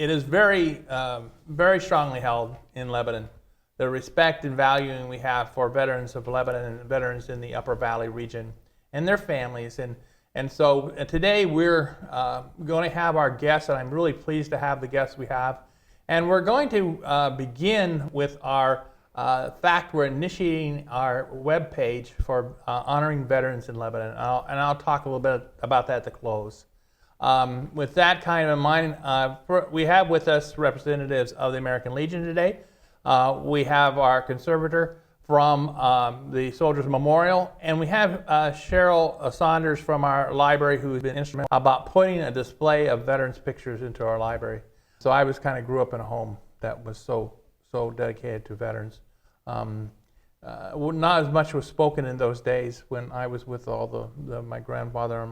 it is very, very strongly held in Lebanon. The respect and valuing we have for veterans of Lebanon and veterans in the Upper Valley region and their families. And so today we're going to have our guests, and I'm really pleased to have the guests we have. And we're going to begin with our fact we're initiating our webpage for honoring veterans in Lebanon. And I'll talk a little bit about that at the close. With that kind of in mind, we have with us representatives of the American Legion today. We have our conservator from the Soldiers Memorial, and we have Cheryl Saunders from our library, who's been instrumental about putting a display of veterans' pictures into our library. So I grew up in a home that was so dedicated to veterans. Not as much was spoken in those days when I was with all my grandfather and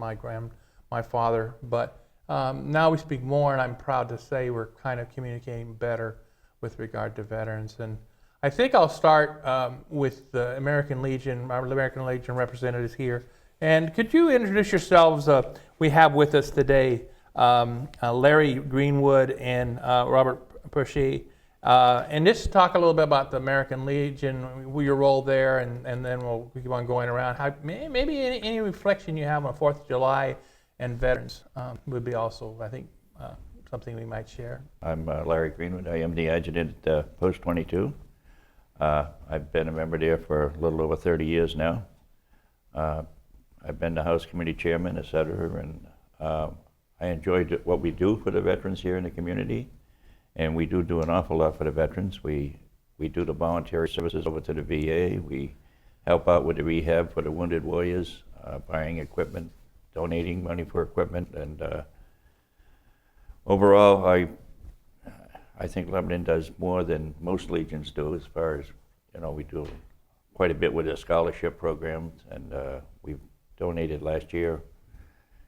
my father, but now we speak more, and I'm proud to say we're kind of communicating better with regard to veterans. And I think I'll start with the American Legion, our American Legion representatives here. And could you introduce yourselves? We have with us today Larry Greenwood and Robert Pushee. And just talk a little bit about the American Legion, your role there, and then we'll keep on going around. Maybe any reflection you have on 4th of July and veterans would be also, I think, something we might share. I'm Larry Greenwood. I am the adjutant at Post 22. I've been a member there for a little over 30 years now. I've been the House Committee Chairman, et cetera, and I enjoyed what we do for the veterans here in the community, and we do an awful lot for the veterans. We do the voluntary services over to the VA. We help out with the rehab for the wounded warriors, buying equipment, donating money for equipment, and overall, I think Lebanon does more than most legions do as far as, we do quite a bit with the scholarship programs, and we've donated last year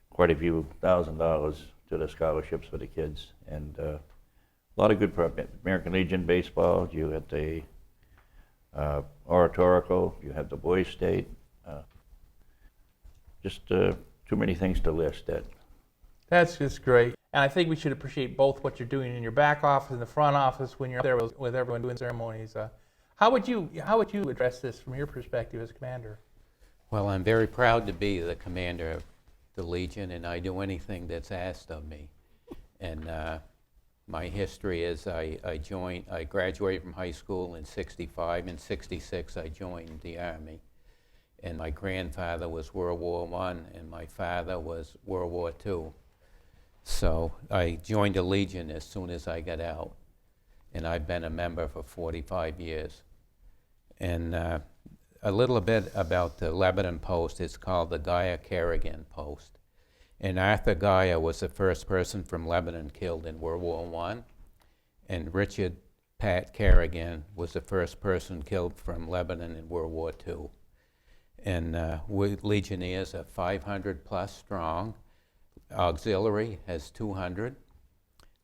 quite a few $1,000s to the scholarships for the kids, and a lot of good programs. American Legion baseball, you had the oratorical, you had the Boys State, just too many things to list. That's just great. And I think we should appreciate both what you're doing in your back office and the front office when you're there with everyone doing ceremonies. How would you address this from your perspective as commander? Well, I'm very proud to be the commander of the Legion, and I do anything that's asked of me. And my history is I graduated from high school in '65. In '66, I joined the Army. And my grandfather was World War I, and my father was World War II. So I joined the Legion as soon as I got out, and I've been a member for 45 years. And a little bit about the Lebanon Post. It's called the Gaia Kerrigan Post. And Arthur Gaia was the first person from Lebanon killed in World War I, and Richard Pat Kerrigan was the first person killed from Lebanon in World War II. And we Legionnaires are 500 plus strong. Auxiliary has 200.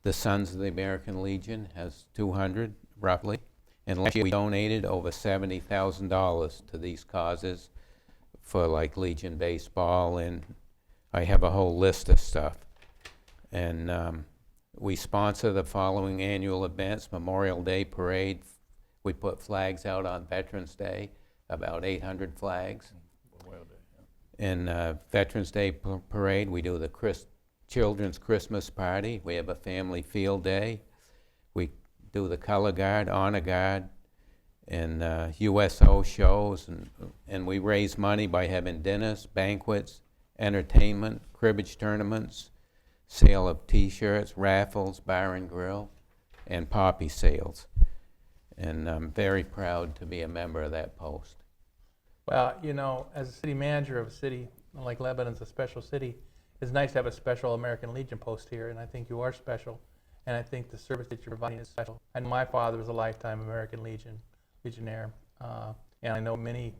The Sons of the American Legion has 200, roughly. And last year we donated over $70,000 to these causes for like Legion baseball, and I have a whole list of stuff. And we sponsor the following annual events: Memorial Day Parade. We put flags out on Veterans Day, about 800 flags. And Veterans Day Parade, we do the Children's Christmas Party. We have a family field day. We do the Color Guard, Honor Guard, and USO shows. And we raise money by having dinners, banquets, entertainment, cribbage tournaments, sale of T-shirts, raffles, bar and grill, and poppy sales. And I'm very proud to be a member of that post. Well, as a city manager of a city like Lebanon's a special city, it's nice to have a special American Legion post here, and I think you are special, and I think the service that you're providing is special. And my father was a lifetime American Legionnaire, and I know many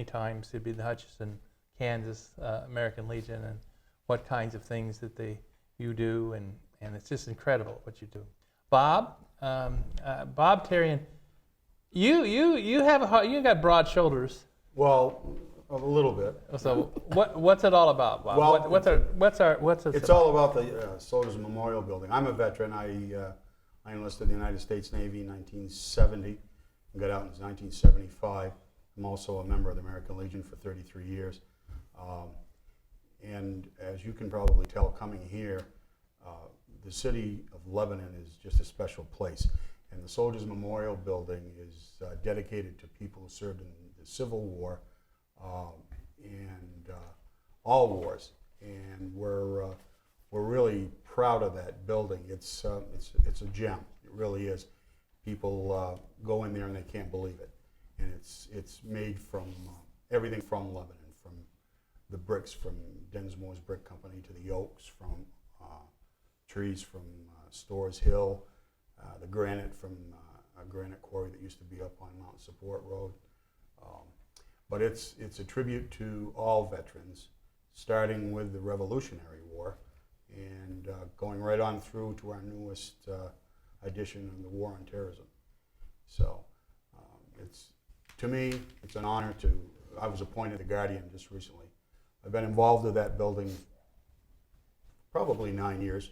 times he'd be the Hutchinson, Kansas American Legion, and what kinds of things that you do, and it's just incredible what you do. Bob Therrien, you got broad shoulders. Well, A little bit. So what's it all about, Bob? Well, What's It's all about the Soldiers Memorial Building. I'm a veteran. I enlisted in the United States Navy in 1970 and got out in 1975. I'm also a member of the American Legion for 33 years. And as you can probably tell coming here, the city of Lebanon is just a special place. And the Soldiers Memorial Building is dedicated to people who served in the Civil War and all wars. And we're really proud of that building. It's a gem. It really is. People go in there and they can't believe it. And it's made from everything from Lebanon, from the bricks from Densmore's Brick Company to the oaks from trees from Storrs Hill, the granite from a granite quarry that used to be up on Mount Support Road. But it's a tribute to all veterans, starting with the Revolutionary War and going right on through to our newest edition of the War on Terrorism. So to me, it's an honor I was appointed the Guardian just recently. I've been involved with that building probably 9 years,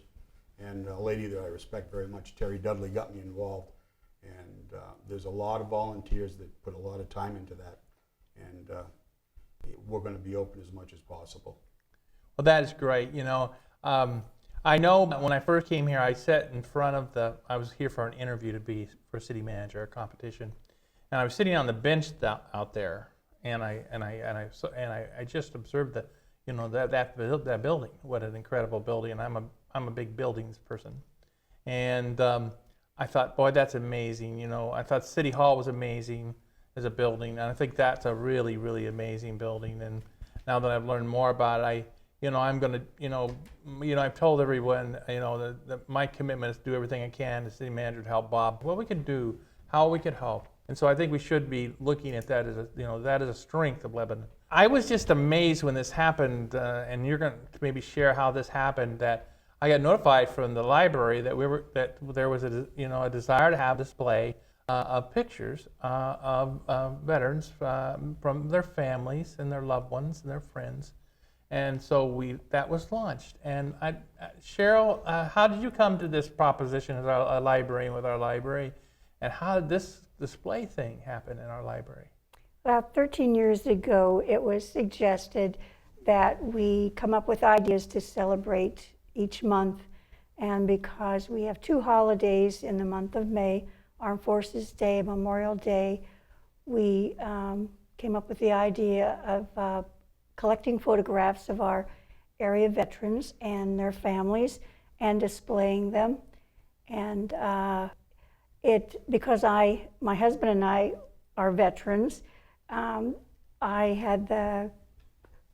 and a lady that I respect very much, Terry Dudley, got me involved. And there's a lot of volunteers that put a lot of time into that, and we're going to be open as much as possible. Well, that is great. You know, I know when I first came here, I sat in front of I was here for an interview to be for city manager, a competition, and I was sitting on the bench out there, and I just observed that, you know, that building. What an incredible building! And I'm a big buildings person, and I thought, boy, that's amazing. You know, I thought City Hall was amazing as a building, and I think that's a really, really amazing building. And now that I've learned more about it, I'm going to, I've told everyone, that my commitment is to do everything I can as city manager to help Bob. What we can do, how we can help. And so I think we should be looking at that as a strength of Lebanon. I was just amazed when this happened, and you're going to maybe share how this happened, that I got notified from the library that there was a desire to have a display of pictures of veterans from their families and their loved ones and their friends. And so that was launched. And Cheryl, how did you come to this proposition as a librarian with our library? And how did this display thing happen in our library? About 13 years ago, it was suggested that we come up with ideas to celebrate each month. And because we have two holidays in the month of May, Armed Forces Day and Memorial Day, we came up with the idea of collecting photographs of our area veterans and their families and displaying them. And because my husband and I are veterans, I had the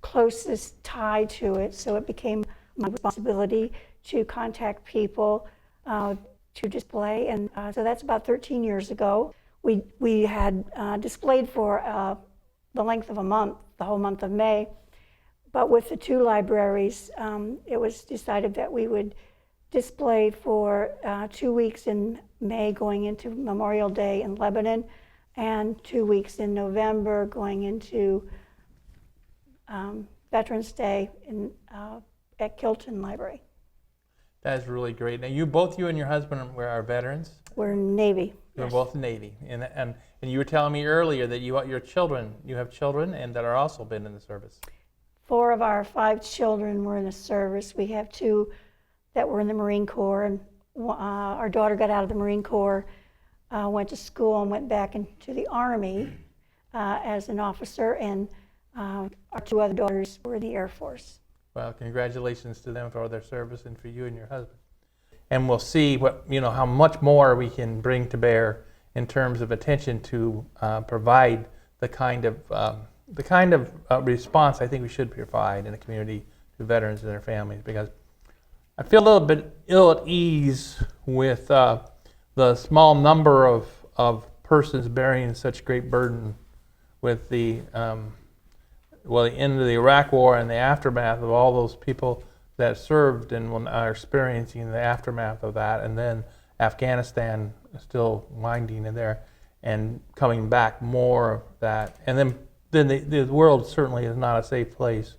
closest tie to it, so it became my responsibility to contact people to display. And so that's about 13 years ago. We had displayed for the length of a month, the whole month of May. But with the two libraries, it was decided that we would display for 2 weeks in May going into Memorial Day in Lebanon, and 2 weeks in November going into Veterans Day at Kilton Library. That is really great. Now, both you and your husband are veterans? We're Navy. You're Yes. both Navy. And you were telling me earlier that you have children and that are also been in the service. 4 of our 5 children were in the service. We have 2 that were in the Marine Corps, and our daughter got out of the Marine Corps, went to school and went back into the Army as an officer, and our 2 other daughters were in the Air Force. Well, congratulations to them for their service and for you and your husband. And we'll see how much more we can bring to bear in terms of attention to provide the kind of response I think we should provide in a community to veterans and their families, because I feel a little bit ill at ease with the small number of persons bearing such great burden with the end of the Iraq War and the aftermath of all those people that served and are experiencing the aftermath of that, and then Afghanistan still winding in there and coming back more of that, and then then the world certainly is not a safe place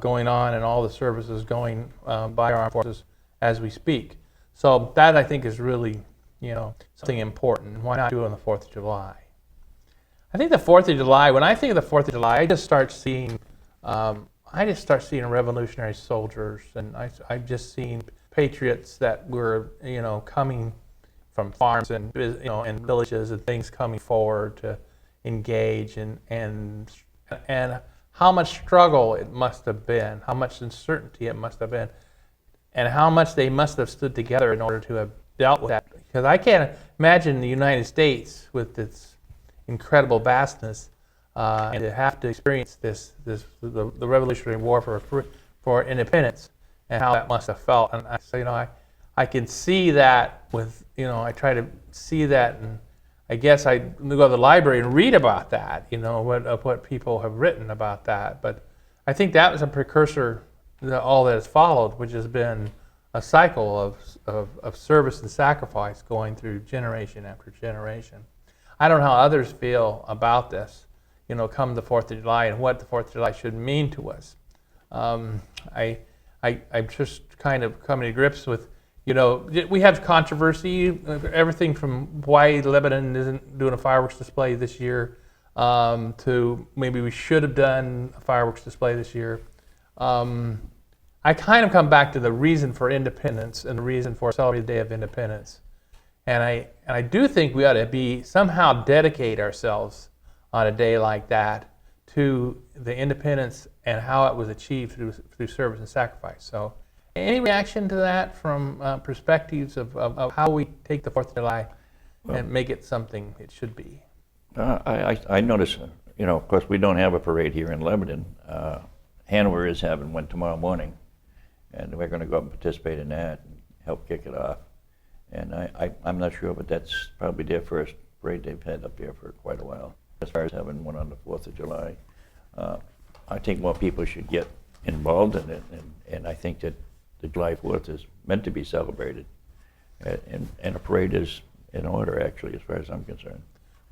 going on, and all the services going by our armed forces as we speak. So that, I think, is really, something important. Why not do it on the 4th of July? I think the 4th of July, when I think of the 4th of July, I just start seeing revolutionary soldiers, and I've just seen patriots that were, coming from farms and, and villages and things, coming forward to engage, and how much struggle it must have been, how much uncertainty it must have been, and how much they must have stood together in order to have dealt with that. Because I can't imagine the United States with its incredible vastness and to have to experience the Revolutionary War for independence, and how that must have felt. And I can see that with, I try to see that, and I guess I go to the library and read about that, what people have written about that. But I think that was a precursor to all that has followed, which has been a cycle of service and sacrifice going through generation after generation. I don't know how others feel about this, come the 4th of July and what the 4th of July should mean to us. I'm just kind of coming to grips with, we have controversy, everything from why Lebanon isn't doing a fireworks display this year to maybe we should have done a fireworks display this year. I kind of come back to the reason for independence and the reason for celebrating the Day of Independence. And I do think we ought to somehow dedicate ourselves on a day like that to the independence and how it was achieved through service and sacrifice. So any reaction to that from perspectives of how we take the 4th of July and make it something it should be? I notice, of course, we don't have a parade here in Lebanon. Hanover is having one tomorrow morning, and we're going to go up and participate in that and help kick it off. And I'm not sure, but that's probably their first parade they've had up there for quite a while, as far as having one on the 4th of July. I think more people should get involved in it, and I think that the July 4th is meant to be celebrated, and a parade is in order, actually, as far as I'm concerned.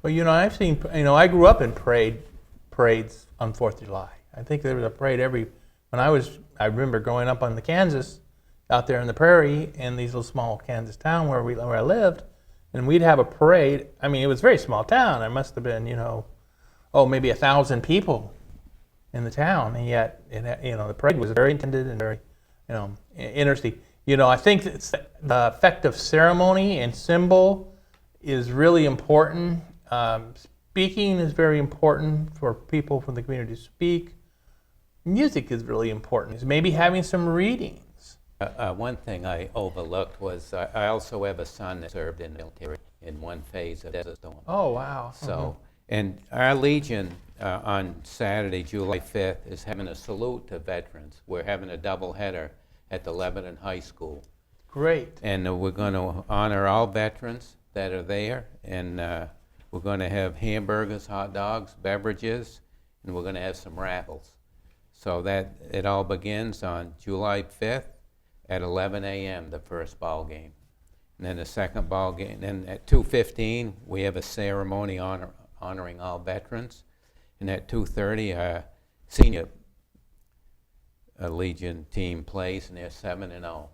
Well, I've seen, I grew up in parades on 4th of July. I think there was a parade I remember growing up on the Kansas, out there in the prairie, in these little small Kansas town where I lived, and we'd have a parade. I mean, it was a very small town. There must have been, maybe 1,000 people in the town, and yet, the parade was very intended and very, interesting. I think that the effect of ceremony and symbol is really important. Speaking is very important for people from the community to speak. Music is really important. Maybe having some readings. One thing I overlooked was I also have a son that served in the military in one phase of Desert Storm. Oh, wow. So, and our Legion on Saturday, July 5th, is having a salute to veterans. We're having a doubleheader at the Lebanon High School. Great. And we're going to honor all veterans that are there, and we're going to have hamburgers, hot dogs, beverages, and we're going to have some raffles. So that it all begins on July 5th at 11 a.m., the first ball game. And then the second ball game, then at 2:15, we have a ceremony honoring all veterans. And at 2:30, our senior Legion team plays, and they're 7-0.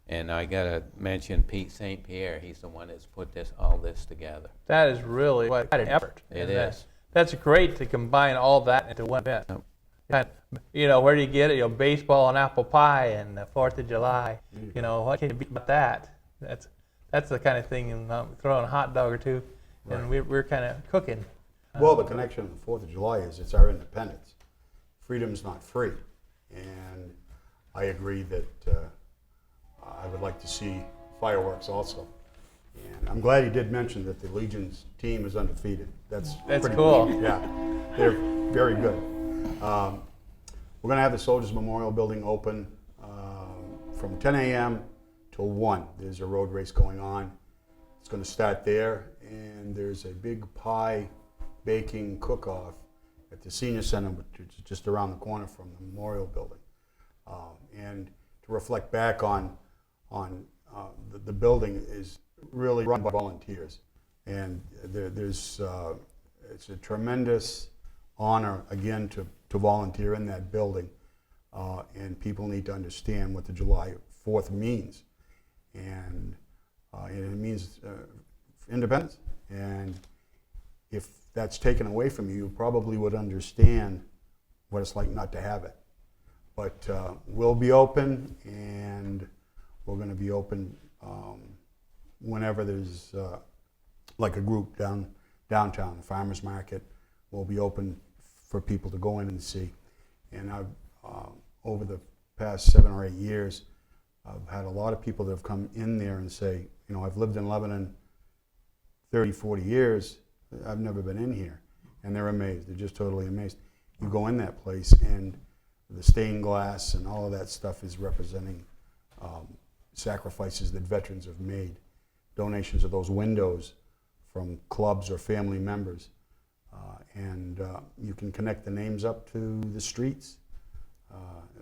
And I got to mention Pete St. Pierre. He's the one that's put all this together. That is really quite an effort. It is. That's great to combine all that into one event. Where do you get it? Baseball and apple pie and the 4th of July. What can you beat about that? That's the kind of thing, and throw in a hot dog or two, and we're kind of cooking. Well, the connection to the 4th of July is it's our independence. Freedom's not free. And I agree that I would like to see fireworks also. And I'm glad he did mention that the Legion's team is undefeated. That's pretty cool. Neat. Yeah, they're very good. We're going to have the Soldiers Memorial Building open from 10 a.m. till 1. There's a road race going on. It's going to start there, and there's a big pie baking cook-off at the Senior Center, which is just around the corner from the Memorial Building. And to reflect back on the building is really run by volunteers. And it's a tremendous honor, again, to volunteer in that building. And people need to understand what the July 4th means. And it means independence. And if that's taken away from you, you probably would understand what it's like not to have it. But we'll be open, and we're going to be open whenever there's like a group downtown, the farmers market. Will be open for people to go in and see. And I've over the past 7 or 8 years, I've had a lot of people that have come in there and say, you know, I've lived in Lebanon 30, 40 years. I've never been in here. And they're amazed. They're just totally amazed. You go in that place, and the stained glass and all of that stuff is representing sacrifices that veterans have made, donations of those windows from clubs or family members. And you can connect the names up to the streets.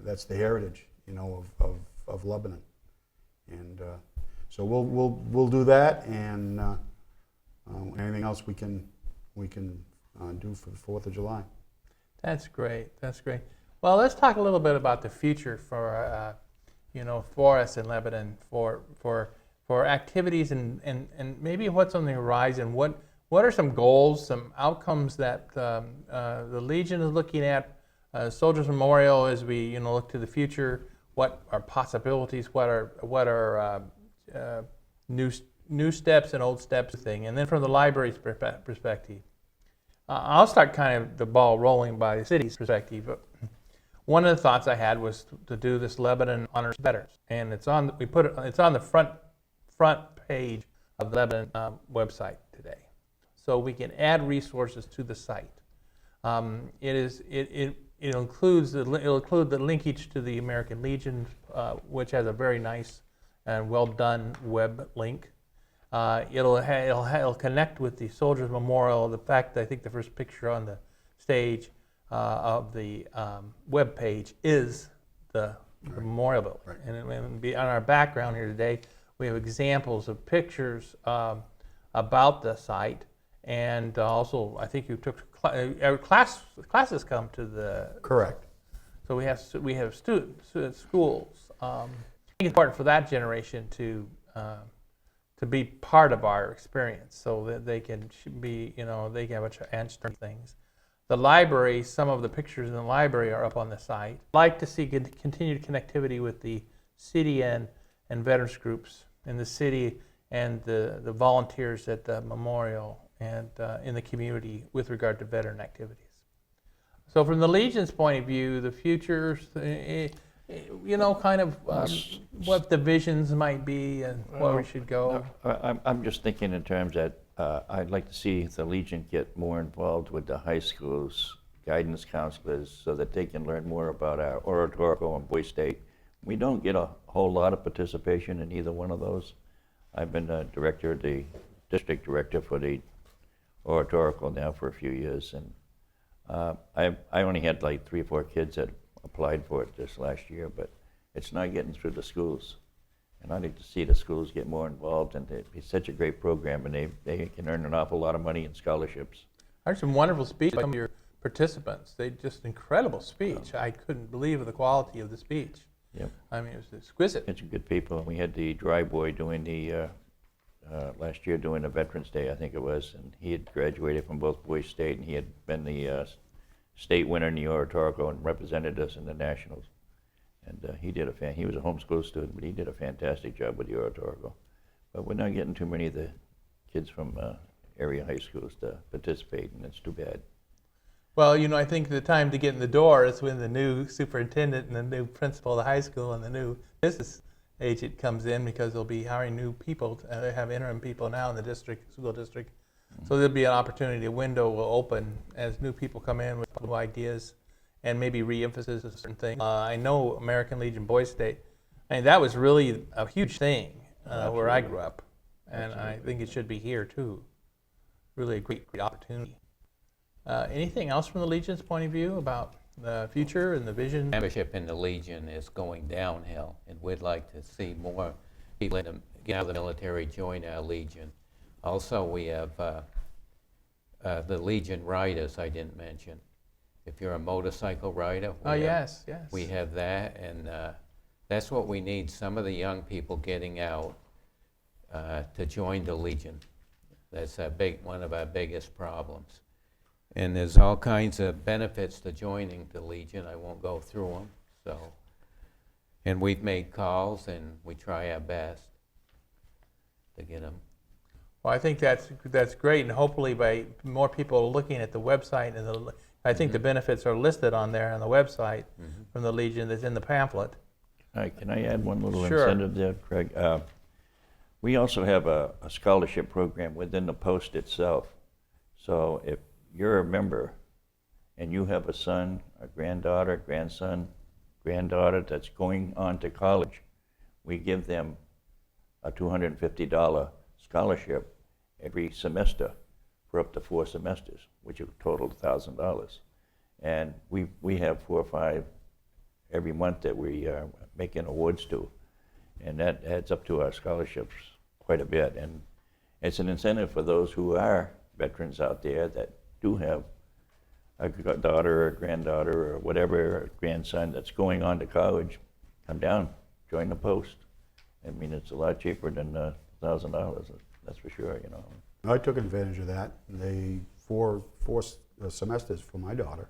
That's the heritage, you know, of Lebanon. And so we'll do that, and anything else we can do for the 4th of July. That's great. That's great. Well, let's talk a little bit about the future for for us in Lebanon, for activities and maybe what's on the horizon. What are some goals, some outcomes that the Legion is looking at? Soldiers Memorial, as we look to the future, what are possibilities? What are new steps and old steps thing? And then from the library's perspective, I'll start kind of the ball rolling by the city's perspective. But one of the thoughts I had was to do this Lebanon Honors Veterans, and it's on the front page of the Lebanon website today, so we can add resources to the site. It'll include the linkage to the American Legion, which has a very nice and well done web link. It'll connect with the Soldiers Memorial. The fact that I think the first picture on the stage of the web page is the memorial building. Right. And on our background here today, we have examples of pictures about the site, and also I think you took classes come to the. Correct. So we have students, schools. I think it's important for that generation to be part of our experience, so that they can be, they can have a chance to learn things. The library, some of the pictures in the library are up on the site. I'd like to see continued connectivity with the city and veterans groups in the city, and the volunteers at the memorial and in the community with regard to veteran activities. So from the Legion's point of view, the future, kind of what the visions might be and where we should go. I'm just thinking in terms that I'd like to see the Legion get more involved with the high schools, guidance counselors, so that they can learn more about our oratorical and voice state. We don't get a whole lot of participation in either one of those. I've been the district director for the oratorical now for a few years, and I only had like 3 or 4 kids that applied for it this last year, but it's not getting through the schools. And I'd like to see the schools get more involved, and it's such a great program, and they can earn an awful lot of money in scholarships. I heard some wonderful speech by some of your participants. They just incredible speech. I couldn't believe the quality of the speech. Yep. I mean, it was exquisite. It's good people. We had the dry boy doing the last year doing the Veterans Day, I think it was, and he had graduated from both Boys State, and he had been the state winner in the oratorical and represented us in the nationals. And he was a homeschool student, but he did a fantastic job with the oratorical. But we're not getting too many of the kids from area high schools to participate, and it's too bad. Well, I think the time to get in the door is when the new superintendent and the new principal of the high school and the new business agent comes in, because they'll be hiring new people. They have interim people now in the school district. Mm-hmm. So there'll be an opportunity, a window will open as new people come in with new ideas and maybe re-emphasis of certain things. I know American Legion Boys State, that was really a huge thing where I grew up. And absolutely. I think it should be here too. Really a great opportunity. Anything else from the Legion's point of view about the future and the vision? Membership in the Legion is going downhill, and we'd like to see more people get out of the military join our Legion. Also, we have the Legion Riders I didn't mention. If you're a motorcycle rider. Oh, yes, yes. We have that, and that's what we need, some of the young people getting out to join the Legion. That's one of our biggest problems. And there's all kinds of benefits to joining the Legion. I won't go through them. So, and we've made calls, and we try our best to get them. Well, I think that's great, and hopefully by more people looking at the website, and I think the benefits are listed on there on the website from the Legion that's in the pamphlet. All right, can I add one little Sure. incentive there, Craig? We also have a scholarship program within the post itself. So if you're a member and you have a son, a granddaughter, grandson, granddaughter that's going on to college, we give them a $250 scholarship every semester for up to 4 semesters, which will total $1,000. And we have 4 or 5 every month that we are making awards to. And that adds up to our scholarships quite a bit. And it's an incentive for those who are veterans out there that do have a daughter or a granddaughter or whatever, a grandson that's going on to college. Come down, join the post. I mean, it's a lot cheaper than $1,000, that's for sure, you know. I took advantage of that. They four semesters for my daughter.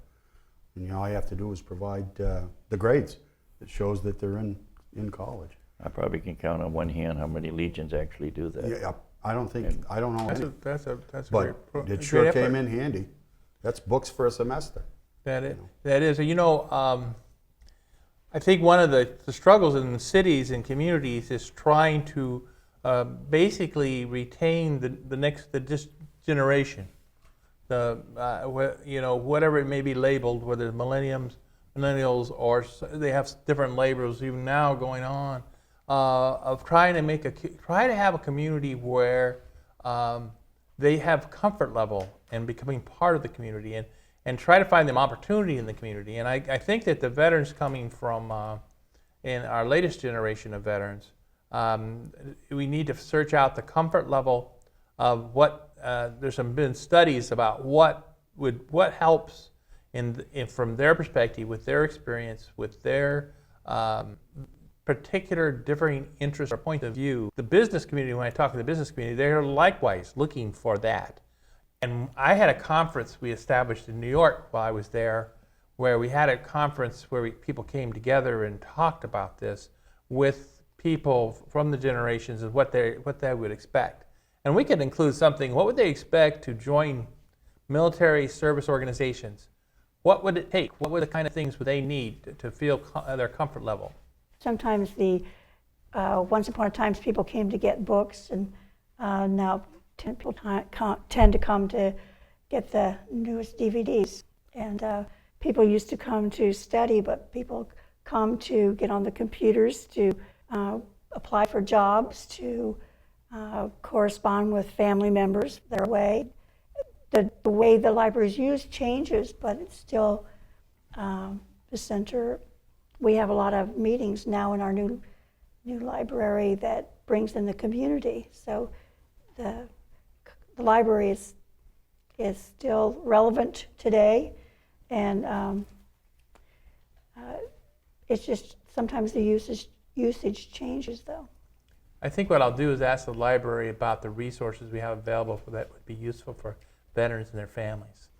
And all I have to do is provide the grades that shows that they're in college. I probably can count on one hand how many legions actually do that. Yeah, I don't know. That's a But great, it great sure effort. came in handy. That's books for a semester. That is. You know, I think one of the struggles in the cities and communities is trying to basically retain this generation. Whatever it may be labeled, whether it's millennials, or they have different labels even now going on, of trying to have a community where they have comfort level and becoming part of the community, and try to find them opportunity in the community. And I think that the veterans coming from in our latest generation of veterans, we need to search out the comfort level of what. There's been studies about what helps from their perspective, with their experience, with their particular differing interests or point of view. The business community, when I talk to the business community, they're likewise looking for that. And I had a conference we established in New York while I was there, where we had a conference where people came together and talked about this with people from the generations of what they would expect. And we could include something, what would they expect to join military service organizations? What would it take? What were the kind of things would they need to feel their comfort level? Sometimes once upon a time people came to get books, and now people tend to come to get the newest DVDs. And people used to come to study, but people come to get on the computers, to apply for jobs, to correspond with family members that are away. The way the library is used changes, but it's still the center. We have a lot of meetings now in our new library that brings in the community. So the library is still relevant today, and it's just sometimes the usage changes, though. I think what I'll do is ask the library about the resources we have available that would be useful for veterans and their families.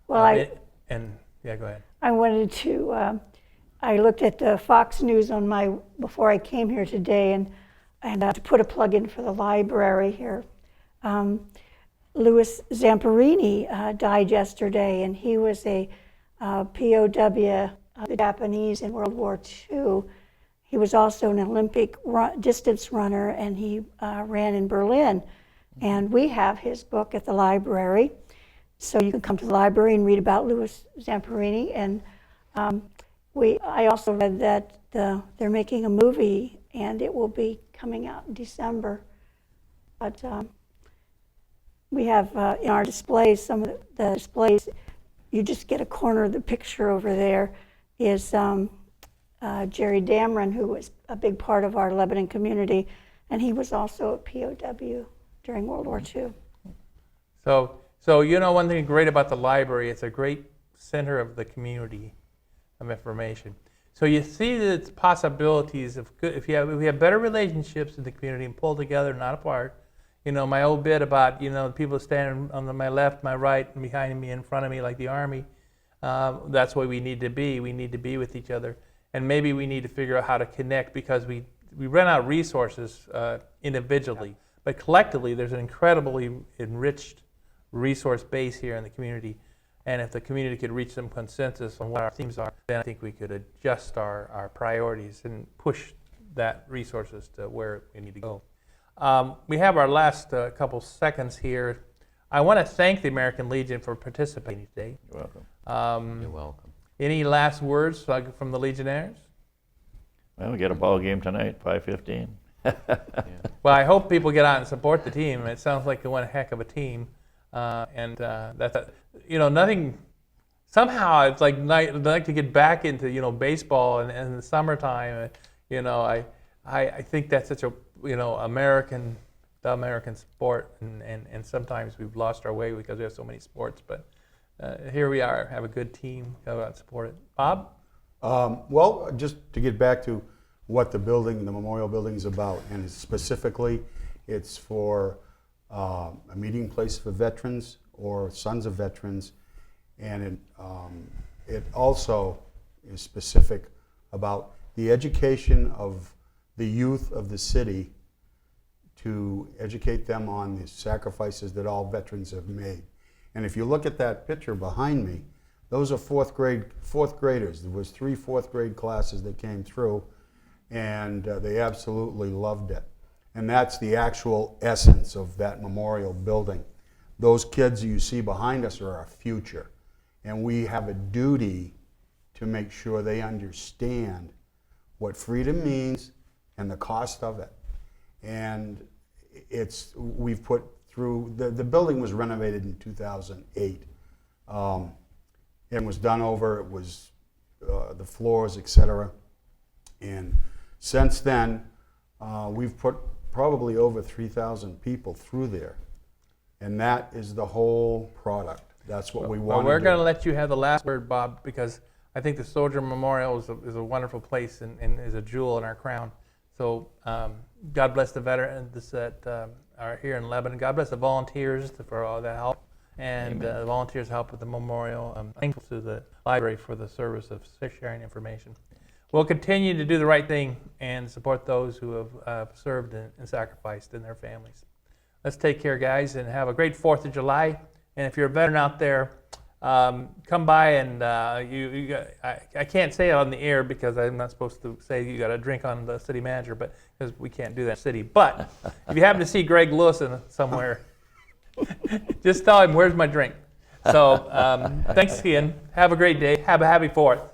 Well, yeah, go ahead. I wanted to. I looked at the Fox News before I came here today, and to put a plug in for the library here. Louis Zamperini died yesterday, and he was a POW of the Japanese in World War II. He was also an Olympic distance runner, and he ran in Berlin. And we have his book at the library, so you can come to the library and read about Louis Zamperini. And I also read that they're making a movie, and it will be coming out in December. But we have in our displays, some of the displays, you just get a corner of the picture over there, is Jerry Damron, who was a big part of our Lebanon community, and he was also a POW during World War II. So one thing great about the library, it's a great center of the community of information. So you see the possibilities of good, if we have better relationships in the community and pull together, not apart. You know, my old bit about, you know, people standing on my left, my right, and behind me, in front of me, like the Army. That's what we need to be. We need to be with each other. And maybe we need to figure out how to connect, because we run out of resources individually. But collectively, there's an incredibly enriched resource base here in the community. And if the community could reach some consensus on what our themes are, then I think we could adjust our priorities and push that resources to where we need to go. We have our last couple seconds here. I want to thank the American Legion for participating today. You're welcome. You're welcome. Any last words from the Legionnaires? Well, we got a ball game tonight, 5:15. Well, I hope people get out and support the team. It sounds like one heck of a team. That's nothing. Somehow it's like I'd like to get back into baseball and in the summertime. I think that's such a the American sport, and sometimes we've lost our way because we have so many sports. But here we are, have a good team, go out and support it. Bob? Well, just to get back to what the memorial building is about, and specifically, it's for a meeting place for veterans or sons of veterans, and it also is specific about the education of the youth of the city, to educate them on the sacrifices that all veterans have made. And if you look at that picture behind me, those are fourth graders. There was 3 fourth grade classes that came through, and they absolutely loved it. And that's the actual essence of that memorial building. Those kids you see behind us are our future, and we have a duty to make sure they understand what freedom means and the cost of it. And we've put through, the building was renovated in 2008. And was done over, it was the floors, etc. And since then, we've put probably over 3,000 people through there. And that is the whole product. That's what we want to do. Well, we're going to let you have the last word, Bob, because I think the Soldier Memorial is a wonderful place and is a jewel in our crown. So God bless the veterans that are here in Lebanon. God bless the volunteers for all that help. And the volunteers help with the memorial. I'm thankful to the library for the service of sharing information. We'll continue to do the right thing and support those who have served and sacrificed in their families. Let's take care, guys, and have a great 4th of July. And if you're a veteran out there, come by and I can't say it on the air because I'm not supposed to say you got to drink on the city manager, but because we can't do that in the city. But if you happen to see Greg Lewison somewhere, just tell him, where's my drink? So thanks again. Have a great day. Have a happy 4th.